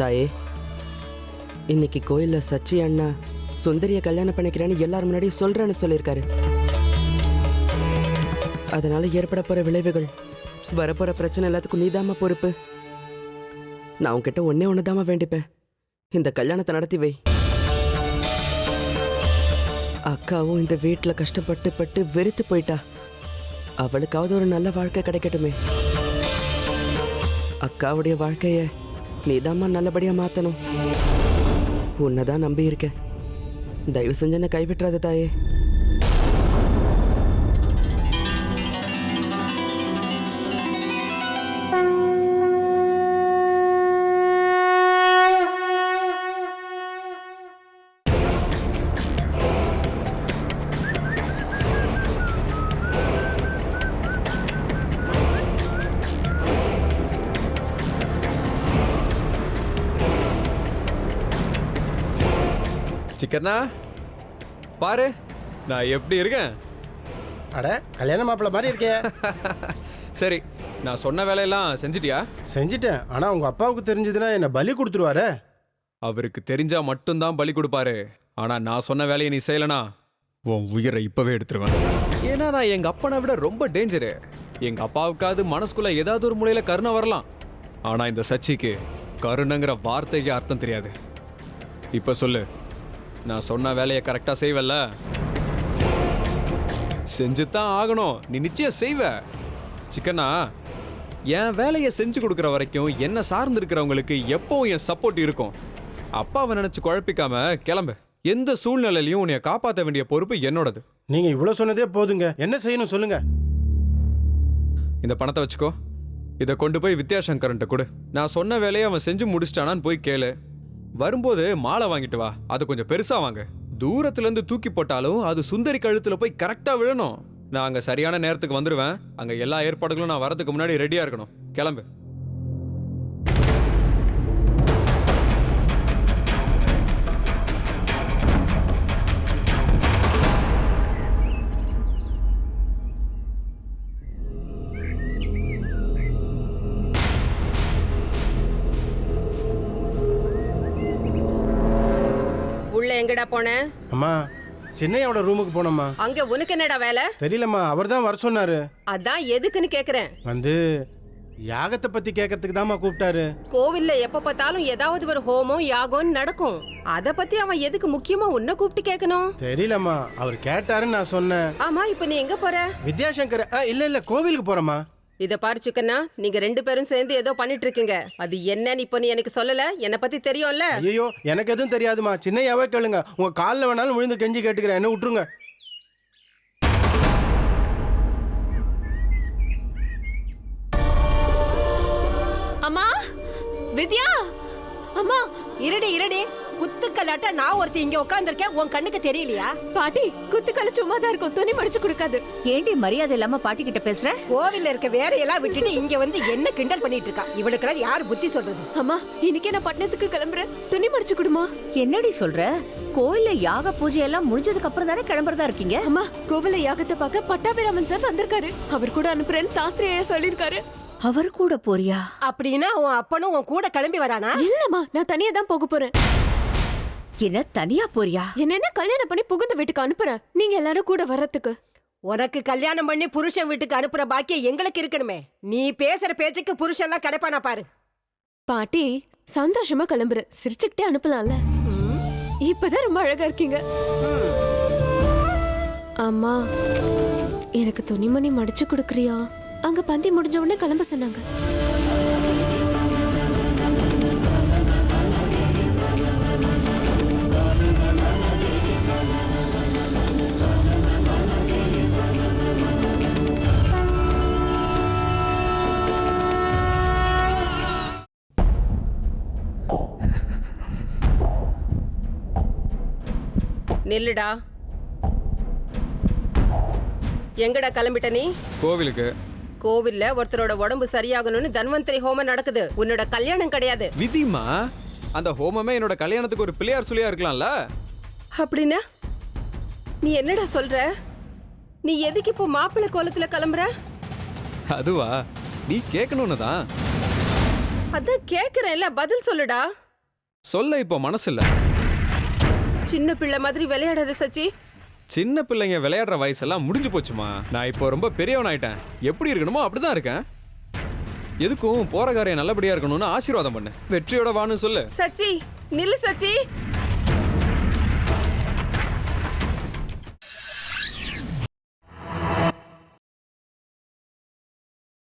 தாயே, இன்னைக்கு கோயில்ல சச்சி அண்ணா சுந்தரிய கல்யாணம் பண்ணிக்கிறேன்னு எல்லாரும் முன்னாடி சொல்றேன்னு சொல்லியிருக்காரு. அதனால ஏற்பட போற விளைவுகள், வரப்போற பிரச்சனை எல்லாத்துக்கும் நீதாமா பொறுப்பு. நான் உன்கிட்ட ஒன்னேதாமா வேண்டிப்பேன், இந்த கல்யாணத்தை நடத்தி வை. அக்காவும் இந்த வீட்டுல கஷ்டப்பட்டு வெறுத்து போயிட்டா. அவளுக்காவது ஒரு நல்ல வாழ்க்கை கிடைக்கட்டுமே. அக்காவுடைய வாழ்க்கைய நீதாம்மா நல்லபடியா மாத்தணும். உன்னதான் நம்பி இருக்கேன். தயவு செஞ்சு என்ன கைவிட்டுறாத தாயே. சிக்கனா பாரு, நான் எப்படி இருக்கேன்? அட, கல்யாண மாப்பிள்ள மாதிரி இருக்கே. சரி, நான் சொன்ன வேலையெல்லாம் செஞ்சிட்டியா? செஞ்சிட்டேன். ஆனா உங்க அப்பாவுக்கு தெரிஞ்சதுன்னா என்ன பலி கொடுத்துருவாரு. அவருக்கு தெரிஞ்சா மட்டும்தான் பலி கொடுப்பாரு. ஆனா நான் சொன்ன வேலையை நீ செய்யலனா உன் உயிரை இப்பவே எடுத்துருவேன். ஏன்னா நான் எங்க அப்பனை விட ரொம்ப டேஞ்சரு. எங்க அப்பாவுக்காவது மனசுக்குள்ள ஏதாவது ஒரு முறையில கருணை வரலாம். ஆனா இந்த சச்சிக்கு கருணைங்கிற வார்த்தைக்கு அர்த்தம் தெரியாது. இப்ப சொல்லு, நான் சொன்ன வேலையை கரெக்டா செய்வல்ல? செஞ்சுதான் ஆகணும். நீ நிச்சயம் செய்வ. சிக்கனா, என் வேலையை செஞ்சு கொடுக்குற வரைக்கும் என்ன சார்ந்து இருக்கிறவங்களுக்கு எப்பவும் என் சப்போர்ட் இருக்கும். அப்பாவை நினைச்சு குழப்பிக்காம கிளம்பு. எந்த சூழ்நிலையிலையும் உன்னை காப்பாற்ற வேண்டிய பொறுப்பு என்னோடது. நீங்க இவ்வளவு சொன்னதே போதுங்க. என்ன செய்யணும் சொல்லுங்க. இந்த பணத்தை வச்சுக்கோ. இதை கொண்டு போய் வித்யாசங்கரன்ட்ட கொடு. நான் சொன்ன வேலையை அவன் செஞ்சு முடிச்சிட்டானான்னு போய் கேளு. வரும்போது மாலை வாங்கிட்டு வா. அது கொஞ்சம் பெருசா வாங்க. தூரத்துல இருந்து தூக்கி போட்டாலும் அது சுந்தரி கழுத்துல போய் கரெக்டா விழணும். நான் அங்க சரியான நேரத்துக்கு வந்துடுவேன். அங்க எல்லா ஏற்பாடுகளும் நான் வரதுக்கு முன்னாடி ரெடியா இருக்கணும். கிளம்பு. எங்கடா போன? அம்மா, சின்னையோட ரூமுக்கு போனோம்மா. அங்க உனக்கு என்னடா வேலை? தெரியலம்மா, அவர் தான் வர சொன்னாரு. அதான் எதுக்குன்னு கேக்குறேன். வந்து யாகத்தை பத்தி கேட்கறதுக்கு தான்மா கூப்பிட்டாரு. கோவில்ல எப்ப பார்த்தாலும் ஏதாவது ஒரு ஹோமம் யாகம் நடக்கும். அத பத்தி அவன் எதுக்கு முக்கியமா உன்னை கூப்பிட்டு கேட்கணும்? தெரியலம்மா, அவர் கேட்டாருன்னு நான் சொன்னேன். ஆமா, இப்ப நீ எங்க போற? வித்யாசங்கர் இல்ல கோவிலுக்கு போறமா. இத பாரு சிக்கனா, நீங்க ரெண்டு பேரும் சேர்ந்து ஏதோ பண்ணிட்டு இருக்கீங்க. அது என்னன்னு இப்ப நீ எனக்கு சொல்லல. என்ன பத்தி தெரியும்ல? ஐயோ, எனக்கு எதுவும் தெரியாதுமா. சின்னையாவே கேளுங்க. உங்க காலில் வேணாலும் விழுந்து கெஞ்சி கேட்டுக்கிறேன். என்ன விட்டுருங்க. அம்மா, வித்யா, அம்மா. இருடி குத்துக்கலாட்ட நான் ஒருத்தி இங்க உட்கார்ந்திருக்கேன். உன் கண்ணுக்கு தெரியலையா? பாட்டி, குத்துக்கல சும்மா தான் இருக்கும். துணி மடிச்சு கொடுக்காது. ஏண்டி மரியாதை இல்லாம பாட்டி கிட்ட பேசுற? கோவில்ல இருக்க வேலையெல்லாம் விட்டுட்டு இங்க வந்து என்ன கிண்டல் பண்ணிட்டு இருக்கா? இவளுக்கு யாரு புத்தி சொல்றது? அம்மா, இன்னைக்கே நான் பட்டணத்துக்கு கிளம்புறேன். துணி மடிச்சு கொடுமா. என்னடி சொல்ற? கோயில்ல யாக பூஜை எல்லாம் முடிஞ்சதுக்கு அப்புறம் தானே கிளம்புறதா இருக்கீங்க? அம்மா, கோவில்ல யாகத்தை பார்க்க பட்டாபிராமன் சார் வந்திருக்காரு. அவர் கூட அனுப்புறேன்னு சாஸ்திரி ஐயா சொல்லிருக்காரு. அவர் கூட போறியா? அப்படின்னா உன் அப்பனும் உன் கூட கிளம்பி வரானா? இல்லம்மா, நான் தனியா தான் போக போறேன். என்ன தனியா போறியா? என்ன கல்யாணம் பண்ணி புகுந்த வீட்டுக்கு அனுப்புறேன். நீங்க எல்லாரும் கூட வர்றதுக்கு. உனக்கு கல்யாணம் பண்ணி புருஷன் வீட்டுக்கு அனுப்புற பாக்கியம் எங்களுக்கு இருக்கணுமே. நீ பேசுற பேச்சுக்கு புருஷன் எல்லாம் கிடைப்பானா பாரு. பாட்டி, சந்தோஷமா கிளம்புறேன். சிரிச்சுக்கிட்டே அனுப்பலாம்ல. இப்பதான் ரொம்ப அழகா இருக்கீங்க. அம்மா, எனக்கு துணிமணி மடிச்சு கொடுக்குறியா? அங்க பந்தி முடிஞ்ச உடனே கிளம்ப சொன்னாங்க. நில்லுடா. எங்கடா கிளம்பிட்ட நீ? கோவிலுக்கு. கோவில்ல ஒருத்தரோட உடம்பு சரியாகணும்னு தன்வந்திரி ஹோமம் நடக்குது. உன்னோட கல்யாணம் கிடையாது. விதிமா, அந்த ஹோமமே என்னோட கல்யாணத்துக்கு ஒரு பிள்ளையார் சொல்லியா இருக்கலாம்ல? அப்படின்னா நீ என்னடா சொல்ற? நீ எதுக்கு இப்போ மாப்பிள்ளை கோலத்துல கிளம்புற? அதுவா, நீ கேட்கணும்னு தான். அதான் கேக்குறேன்ல, பதில் சொல்லுடா. சொல்ல இப்போ மனசு இல்ல. சின்ன பிள்ளை மாதிரி விளையாடாத சச்சி. சின்ன பிள்ளைங்க விளையாடுற வயசெல்லாம் முடிஞ்சு போச்சுமா. நான் இப்போ ரொம்ப பெரியவன் ஆயிட்டேன். எப்படி இருக்கணுமோ அப்படிதான் இருக்கேன். எதுக்கும் போற காரியம் நல்லபடியா இருக்கணும்னு ஆசீர்வாதம் பண்ணு. வெற்றியோட வான்னு சொல்லு. சச்சி நில்லு சச்சி.